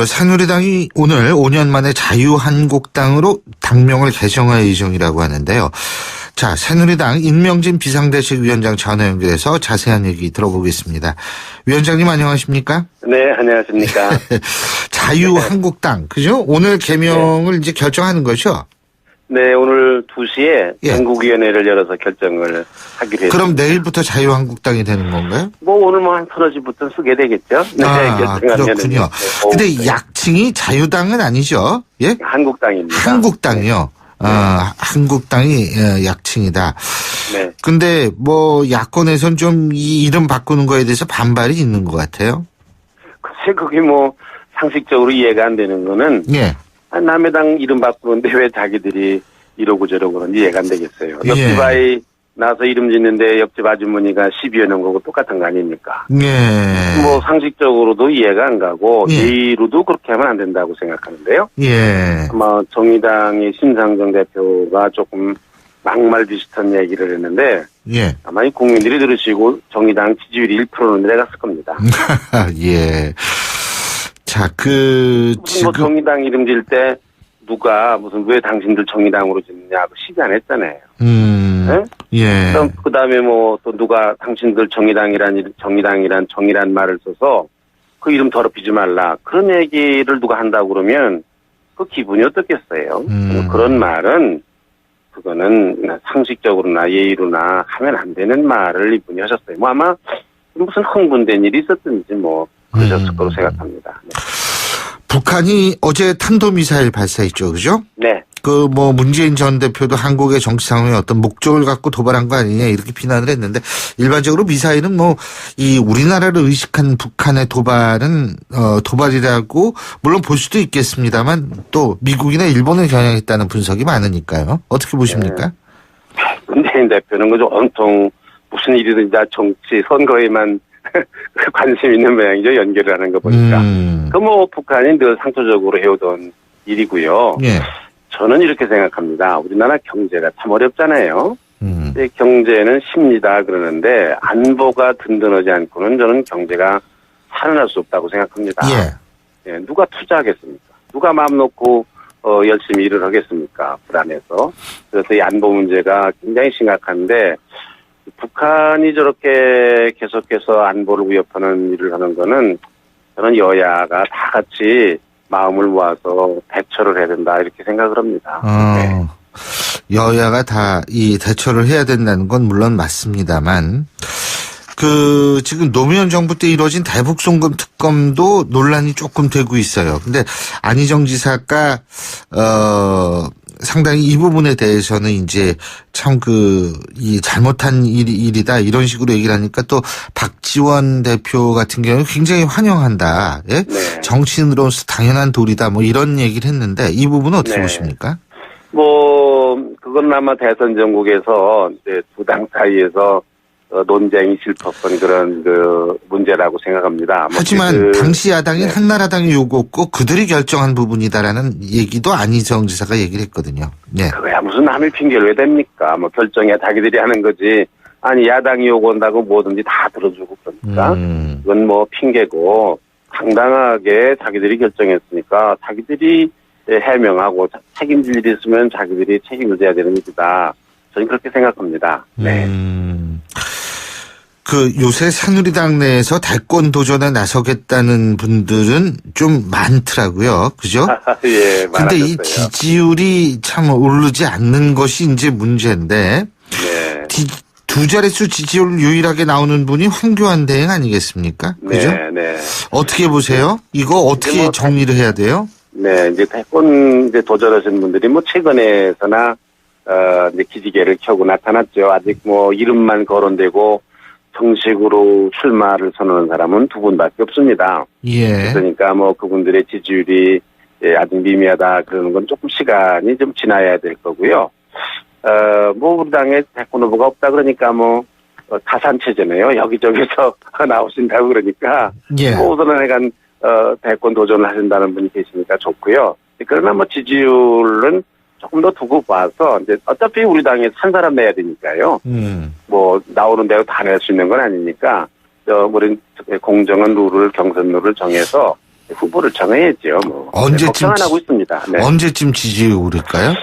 새누리당이 오늘 5년 만에 자유한국당으로 당명을 개정할 예정이라고 하는데요. 자, 새누리당 임명진 비상대책위원장 전화 연결해서 자세한 얘기 들어보겠습니다. 위원장님 안녕하십니까? 네, 안녕하십니까? 자유한국당, 그죠? 오늘 개명을 이제 결정하는 거죠? 네, 오늘 2시에 전국위원회를 열어서 결정을 하기로 했습니다. 그럼 내일부터 자유한국당이 되는 건가요? 뭐 오늘 뭐 한 서너 시부터 쓰게 되겠죠? 네, 그렇군요. 근데 약칭이 자유당은 아니죠? 예? 한국당입니다. 한국당이요. 한국당이 약칭이다. 네. 근데 뭐 야권에선 좀 이 이름 바꾸는 거에 대해서 반발이 있는 것 같아요. 글쎄 그게 뭐 상식적으로 이해가 안 되는 거는 남의 당 이름 바꾸는데 왜 자기들이 이러고 저러고 그런지 이해가 안 되겠어요. 옆집 아이 나서 이름 짓는데 옆집 아주머니가 시비 여는 거고 똑같은 거 아닙니까? 뭐 상식적으로도 이해가 안 가고 예의로도 그렇게 하면 안 된다고 생각하는데요. 아마 정의당의 심상정 대표가 조금 막말 비슷한 얘기를 했는데 아마 이 국민들이 들으시고 정의당 지지율이 1%는 내려갔을 겁니다. 자, 무슨 뭐 정의당 이름 질 때 누가 무슨 왜 당신들 정의당으로 짓느냐고 시비 안 했잖아요. 네? 그 다음에 뭐 또 누가 당신들 정의란 정이란 말을 써서 그 이름 더럽히지 말라. 그런 얘기를 누가 한다고 그러면 그 기분이 어떻겠어요? 그런 말은 그거는 상식적으로나 예의로나 하면 안 되는 말을 이분이 하셨어요. 뭐 아마 무슨 흥분된 일이 있었든지 뭐 그러셨을 거로 생각합니다. 네. 북한이 어제 탄도미사일 발사했죠, 그죠? 네. 그 뭐 문재인 전 대표도 한국의 정치 상황에 어떤 목적을 갖고 도발한 거 아니냐 이렇게 비난을 했는데 일반적으로 미사일은 뭐 이 우리나라를 의식한 북한의 도발은 도발이라고 물론 볼 수도 있겠습니다만 또 미국이나 일본을 겨냥했다는 분석이 많으니까요. 어떻게 보십니까? 문재인 대표는 그저 온통 무슨 일이든지 다 정치 선거에만 관심 있는 모양이죠. 연결을 하는 거 보니까. 그 뭐 북한이 늘 상투적으로 해오던 일이고요. 저는 이렇게 생각합니다. 우리나라 경제가 참 어렵잖아요. 경제는 심리다 그러는데 안보가 든든하지 않고는 저는 경제가 살아날 수 없다고 생각합니다. 누가 투자하겠습니까? 누가 마음 놓고 열심히 일을 하겠습니까? 불안해서. 그래서 이 안보 문제가 굉장히 심각한데 북한이 저렇게 계속해서 안보를 위협하는 일을 하는 거는 저는 여야가 다 같이 마음을 모아서 대처를 해야 된다 이렇게 생각을 합니다. 여야가 다 이 대처를 해야 된다는 건 물론 맞습니다만 그 지금 노무현 정부 때 이루어진 대북송금 특검도 논란이 조금 되고 있어요. 근데 안희정 지사가 상당히 이 부분에 대해서는 이제 참 이 잘못한 일이다 이런 식으로 얘기를 하니까 또 박지원 대표 같은 경우는 굉장히 환영한다. 정치인으로서 당연한 도리다 뭐 이런 얘기를 했는데 이 부분은 어떻게 보십니까? 뭐 그건 아마 대선 전국에서 이제 두 당 사이에서 논쟁이 실패했던 그런 그 문제라고 생각합니다. 하지만 당시 야당인 한나라당이 요구했고 그들이 결정한 부분이다라는 얘기도 안희정 지사가 얘기를 했거든요. 그거야 무슨 남의 핑계를 왜 댑니까? 뭐 결정이야 자기들이 하는 거지. 아니 야당이 요구한다고 뭐든지 다 들어주고 그러니까 그건 뭐 핑계고 당당하게 자기들이 결정했으니까 자기들이 해명하고 책임질 일이 있으면 자기들이 책임을 져야 되는 일이다. 저는 그렇게 생각합니다. 그 요새 새누리당 내에서 대권 도전에 나서겠다는 분들은 좀 많더라고요. 그죠? 근데 이 지지율이 참 오르지 않는 것이 이제 문제인데 두 자릿수 지지율 유일하게 나오는 분이 황교안 대행 아니겠습니까? 그죠? 어떻게 보세요? 이거 어떻게 뭐 정리를 해야 돼요? 이제 대권 도전하신 분들이 뭐 최근에서나 이제 기지개를 켜고 나타났죠. 아직 뭐 이름만 거론되고 정식으로 출마를 선언한 사람은 두 분밖에 없습니다. 그러니까 뭐 그분들의 지지율이 아직 미미하다 그러는 건 조금 시간이 좀 지나야 될 거고요. 뭐 우리 당에 대권 후보가 없다 그러니까 뭐 가산체제네요. 여기저기서 나오신다고 그러니까 뭐 우선은 대권 도전을 하신다는 분이 계시니까 좋고요. 그러나 뭐 지지율은 조금 더 두고 봐서 이제 어차피 우리 당에 산 사람 내야 되니까요. 뭐 나오는 대로 다 낼 수 있는 건 아니니까 우리 공정한 룰을 경선 룰을 정해서 후보를 정해야죠. 뭐. 걱정 안 하고 있습니다. 네. 언제쯤 지지율이 오를까요?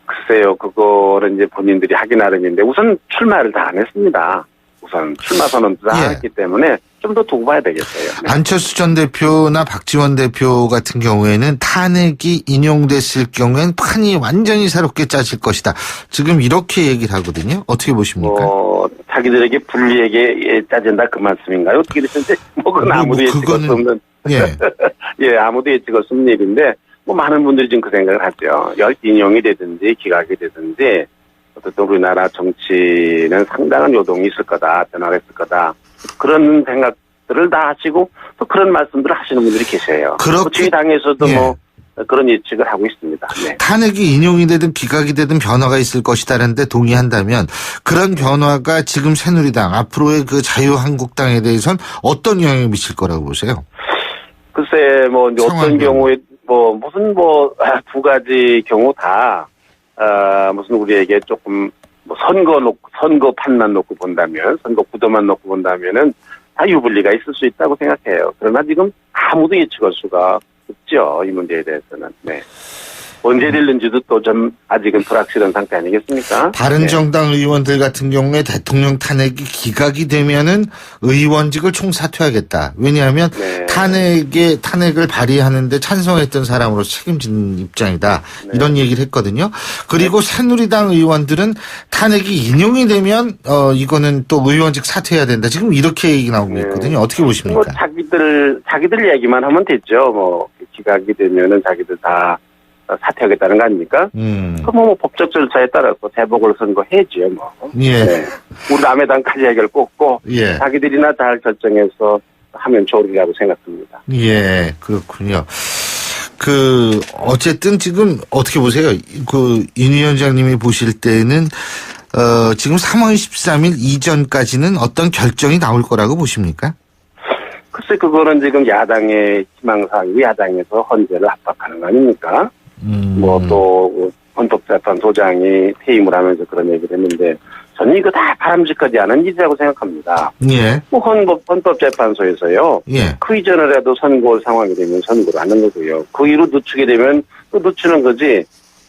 글쎄요, 그거는 이제 본인들이 하기 나름인데 우선 출마를 다 안 했습니다. 우선 출마 선언도 다 했기 때문에 좀 더 두고 봐야 되겠어요. 네. 안철수 전 대표나 박지원 대표 같은 경우에는 탄핵이 인용됐을 경우엔 판이 완전히 새롭게 짜질 것이다. 지금 이렇게 얘기를 하거든요. 어떻게 보십니까? 자기들에게 불리하게 짜진다 그 말씀인가요? 어떻게 됐는지 그건 아무도 예측할 수 없는 예, 아무도 예측할 수 없는 일인데 많은 분들이 지금 그 생각을 하죠. 인용이 되든지 기각이 되든지 어쨌든 우리나라 정치는 상당한 요동이 있을 거다, 변화가 있을 거다. 그런 생각들을 다 하시고 또 그런 말씀들을 하시는 분들이 계세요. 저희 당에서도 그런 예측을 하고 있습니다. 네. 탄핵이 인용이 되든 기각이 되든 변화가 있을 것이다라는데 동의한다면 그런 변화가 지금 새누리당 앞으로의 그 자유한국당에 대해서는 어떤 영향을 미칠 거라고 보세요? 글쎄 어떤 경우에 무슨 두 가지 경우 다 무슨 우리에게 조금 선거판만 놓고 본다면, 선거 구도만 놓고 본다면은 다 유불리가 있을 수 있다고 생각해요. 그러나 지금 아무도 예측할 수가 없죠. 이 문제에 대해서는. 네. 언제 될는지도 또 좀 아직은 불확실한 상태 아니겠습니까? 바른정당 의원들 같은 경우에 대통령 탄핵이 기각이 되면은 의원직을 총사퇴하겠다. 왜냐하면 탄핵을 발의하는데 찬성했던 사람으로 책임지는 입장이다. 이런 얘기를 했거든요. 그리고 새누리당 의원들은 탄핵이 인용이 되면 이거는 또 의원직 사퇴해야 된다. 지금 이렇게 얘기 나오고 있거든요. 어떻게 보십니까? 자기들 얘기만 하면 됐죠. 기각이 되면은 자기들 다 사퇴하겠다는 거 아닙니까? 법적 절차에 따라서 재보궐 선거해야죠, 예. 네. 우리 남의 당까지 얘기를 꼽고, 자기들이나 잘 결정해서 하면 좋으리라고 생각합니다. 예, 그렇군요. 어쨌든 지금 어떻게 보세요? 인 위원장님이 보실 때는, 지금 3월 13일 이전까지는 어떤 결정이 나올 거라고 보십니까? 글쎄, 그거는 지금 야당의 희망사항이고 야당에서 헌재를 압박하는 거 아닙니까? 또 헌법재판소장이 퇴임을 하면서 그런 얘기를 했는데 저는 이거 다 바람직하지 않은 일이라고 생각합니다. 예. 헌법재판소에서요. 그 이전을 해도 선고할 상황이 되면 선고를 하는 거고요. 그 이후로 늦추게 되면 또 늦추는 거지.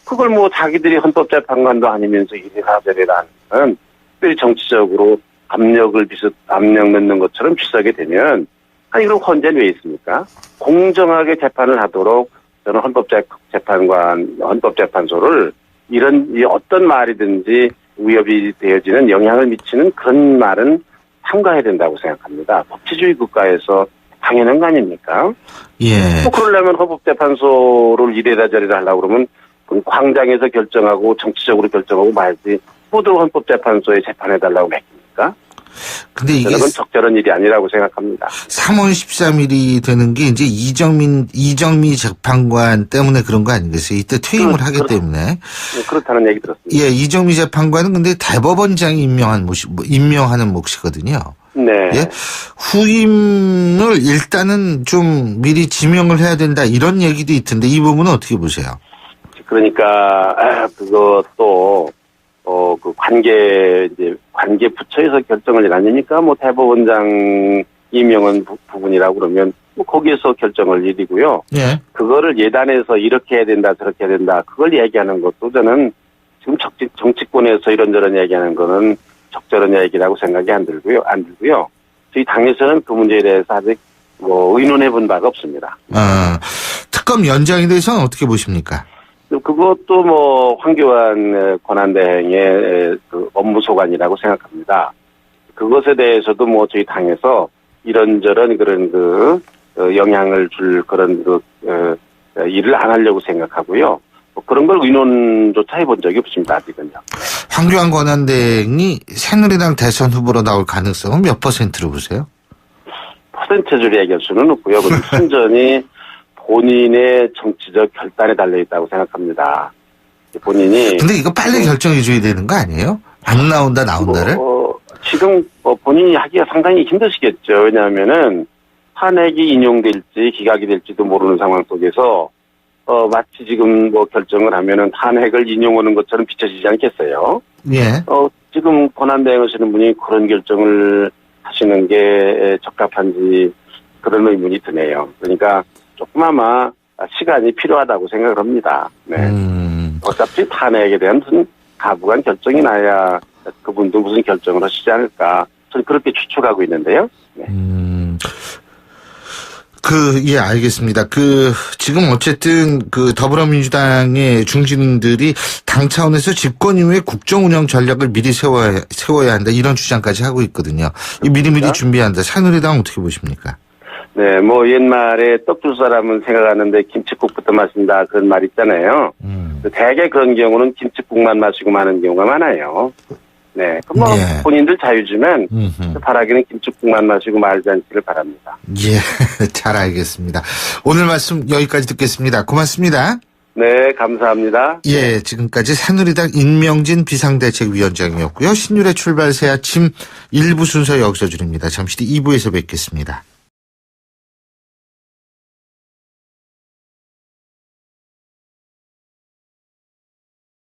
그걸 자기들이 헌법재판관도 아니면서 이래라 저래라 하는 특별히 정치적으로 압력 넣는 것처럼 비싸게 되면 그럼 헌재는 왜 있습니까? 공정하게 재판을 하도록 저는 헌법재판소를 이런 어떤 말이든지 위협이 되어지는 영향을 미치는 그런 말은 삼가해야 된다고 생각합니다. 법치주의 국가에서 당연한 거 아닙니까? 예. 그러려면 헌법재판소를 이래라 저래라 하려고 그러면 그럼 광장에서 결정하고 정치적으로 결정하고 말지 모두 헌법재판소에 재판해달라고 했습니까? 근데 이게 그건 적절한 일이 아니라고 생각합니다. 3월 13일이 되는 게 이제 이정미 재판관 때문에 그런 거 아니겠어요? 이때 퇴임을 하기 때문에. 그렇다는 얘기 들었습니다. 예, 이정미 재판관은 근데 대법원장이 임명하는 몫이거든요. 네. 예? 후임을 일단은 좀 미리 지명을 해야 된다 이런 얘기도 있던데 이 부분은 어떻게 보세요? 그러니까 그것도 관계 부처에서 결정을 해놨으니까 대법원장 임명은 부분이라고 그러면 거기에서 결정을 일이고요. 예. 그거를 예단해서 이렇게 해야 된다 저렇게 해야 된다 그걸 얘기하는 것도 저는 지금 정치권에서 이런저런 얘기하는 거는 적절한 얘기라고 생각이 안 들고요. 저희 당에서는 그 문제에 대해서 아직 의논해 본 바가 없습니다. 특검 연장에 대해서는 어떻게 보십니까? 그것도 황교안 권한대행의 업무소관이라고 생각합니다. 그것에 대해서도 저희 당에서 이런저런 그런 영향을 줄 그런 일을 안 하려고 생각하고요. 그런 걸 의논조차 해본 적이 없습니다, 아직은요. 황교안 권한대행이 새누리당 대선 후보로 나올 가능성은 몇 %로 보세요? 퍼센트를 얘기할 수는 없고요. 순전히 본인의 정치적 결단에 달려있다고 생각합니다. 본인이. 근데 이거 빨리 결정해줘야 되는 거 아니에요? 안 나온다를? 지금 본인이 하기가 상당히 힘드시겠죠. 왜냐하면은 탄핵이 인용될지 기각이 될지도 모르는 상황 속에서 마치 지금 결정을 하면은 탄핵을 인용하는 것처럼 비춰지지 않겠어요? 예. 지금 권한대행 하시는 분이 그런 결정을 하시는 게 적합한지 그런 의문이 드네요. 그러니까 조금 아마 시간이 필요하다고 생각을 합니다. 네. 어차피 탄핵에 대한 무슨 가부간 결정이 나야 그분도 무슨 결정을 하시지 않을까. 저는 그렇게 추측하고 있는데요. 네. 예, 알겠습니다. 지금 어쨌든 더불어민주당의 중진들이 당 차원에서 집권 이후에 국정 운영 전략을 미리 세워야 한다. 이런 주장까지 하고 있거든요. 미리미리 준비한다. 새누리당 어떻게 보십니까? 네, 뭐 옛말에 떡 줄 사람은 생각하는데 김칫국부터 마신다. 그런 말 있잖아요. 대개 그런 경우는 김칫국만 마시고 마는 경우가 많아요. 네, 그럼 예. 본인들 자유지만 바라기는 김칫국만 마시고 말지 않기를 바랍니다. 예, 잘 알겠습니다. 오늘 말씀 여기까지 듣겠습니다. 고맙습니다. 네, 감사합니다. 예, 지금까지 새누리당 임명진 비상대책위원장이었고요. 신율의 출발새 아침 1부 순서 여기서 줄입니다. 잠시 뒤 2부에서 뵙겠습니다.